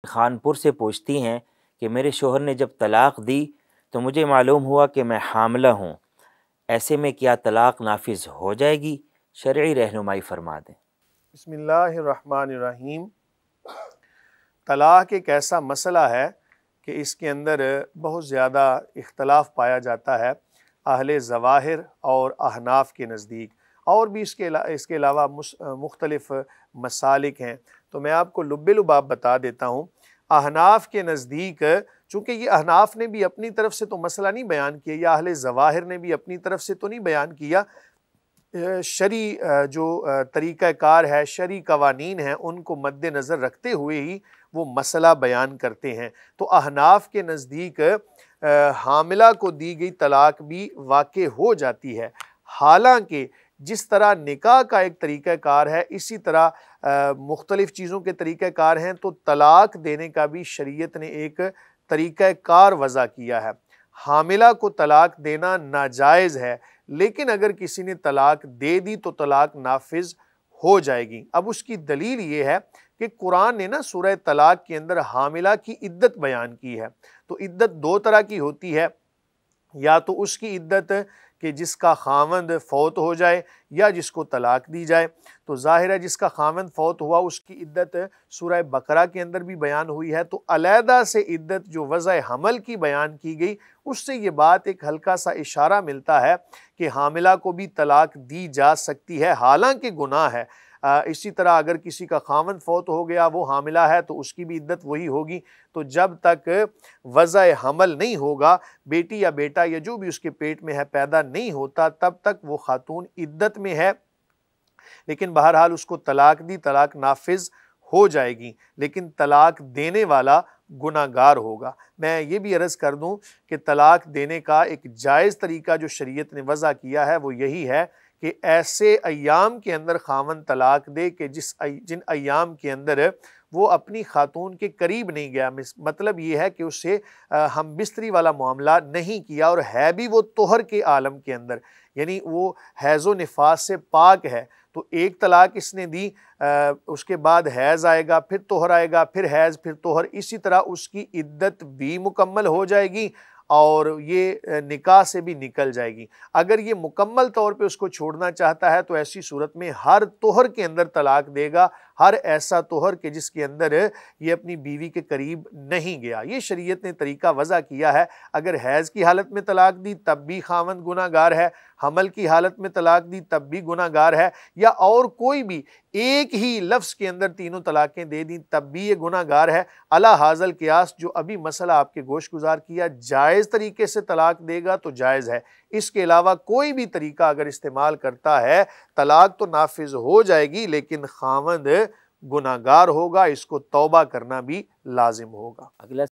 خانپور سے پوچھتی ہیں کہ میرے شوہر نے جب طلاق دی تو مجھے معلوم ہوا کہ میں حاملہ ہوں، ایسے میں کیا طلاق نافذ ہو جائے گی؟ شرعی رہنمائی فرما دیں۔ بسم اللہ الرحمن الرحیم۔ طلاق ایک ایسا مسئلہ ہے کہ اس کے اندر بہت زیادہ اختلاف پایا جاتا ہے اہل ظواہر اور احناف کے نزدیک، اور بھی اس کے علاوہ مختلف مسالک ہیں، تو میں آپ کو لب لباب بتا دیتا ہوں۔ احناف کے نزدیک، چونکہ یہ احناف نے بھی اپنی طرف سے تو مسئلہ نہیں بیان کیا، یا اہل ظواہر نے بھی اپنی طرف سے تو نہیں بیان کیا، شرعی جو طریقہ کار ہے، شرعی قوانین ہیں، ان کو مد نظر رکھتے ہوئے ہی وہ مسئلہ بیان کرتے ہیں۔ تو احناف کے نزدیک حاملہ کو دی گئی طلاق بھی واقع ہو جاتی ہے، حالانکہ جس طرح نکاح کا ایک طریقہ کار ہے اسی طرح مختلف چیزوں کے طریقہ کار ہیں، تو طلاق دینے کا بھی شریعت نے ایک طریقہ کار وضع کیا ہے۔ حاملہ کو طلاق دینا ناجائز ہے، لیکن اگر کسی نے طلاق دے دی تو طلاق نافذ ہو جائے گی۔ اب اس کی دلیل یہ ہے کہ قرآن نے سورہ طلاق کے اندر حاملہ کی عدت بیان کی ہے۔ تو عدت دو طرح کی ہوتی ہے، یا تو اس کی عدت کہ جس کا خاوند فوت ہو جائے یا جس کو طلاق دی جائے۔ تو ظاہر ہے جس کا خاوند فوت ہوا اس کی عدت سورہ بقرہ کے اندر بھی بیان ہوئی ہے، تو علیحدہ سے عدت جو وضع حمل کی بیان کی گئی، اس سے یہ بات ایک ہلکا سا اشارہ ملتا ہے کہ حاملہ کو بھی طلاق دی جا سکتی ہے، حالانکہ گناہ ہے۔ اسی طرح اگر کسی کا خاوند فوت ہو گیا، وہ حاملہ ہے، تو اس کی بھی عدت وہی ہوگی۔ تو جب تک وضع حمل نہیں ہوگا، بیٹی یا بیٹا یا جو بھی اس کے پیٹ میں ہے پیدا نہیں ہوتا، تب تک وہ خاتون عدت میں ہے، لیکن بہرحال اس کو طلاق دی، طلاق نافذ ہو جائے گی، لیکن طلاق دینے والا گناہگار ہوگا۔ میں یہ بھی عرض کر دوں کہ طلاق دینے کا ایک جائز طریقہ جو شریعت نے وضع کیا ہے وہ یہی ہے کہ ایسے ایام کے اندر خاوند طلاق دے کہ جن ایام کے اندر وہ اپنی خاتون کے قریب نہیں گیا، مطلب یہ ہے کہ اس سے ہم بستری والا معاملہ نہیں کیا، اور ہے بھی وہ طہر کے عالم کے اندر، یعنی وہ حیض و نفاس سے پاک ہے۔ تو ایک طلاق اس نے دی، اس کے بعد حیض آئے گا، پھر طہر آئے گا، پھر حیض، پھر طہر، اسی طرح اس کی عدت بھی مکمل ہو جائے گی اور یہ نکاح سے بھی نکل جائے گی۔ اگر یہ مکمل طور پہ اس کو چھوڑنا چاہتا ہے تو ایسی صورت میں ہر طہر کے اندر طلاق دے گا، ہر ایسا طہر کہ جس کے اندر یہ اپنی بیوی کے قریب نہیں گیا۔ یہ شریعت نے طریقہ وضع کیا ہے۔ اگر حیض کی حالت میں طلاق دی تب بھی خاوند گناہگار ہے، حمل کی حالت میں طلاق دی تب بھی گناہگار ہے، یا اور کوئی بھی ایک ہی لفظ کے اندر تینوں طلاقیں دے دیں تب بھی یہ گناہگار ہے۔ علی ھذا القیاس جو ابھی مسئلہ آپ کے گوش گزار کیا، جائز طریقے سے طلاق دے گا تو جائز ہے، اس کے علاوہ کوئی بھی طریقہ اگر استعمال کرتا ہے طلاق تو نافذ ہو جائے گی، لیکن خاوند گناہگار ہوگا، اس کو توبہ کرنا بھی لازم ہوگا۔ اگلا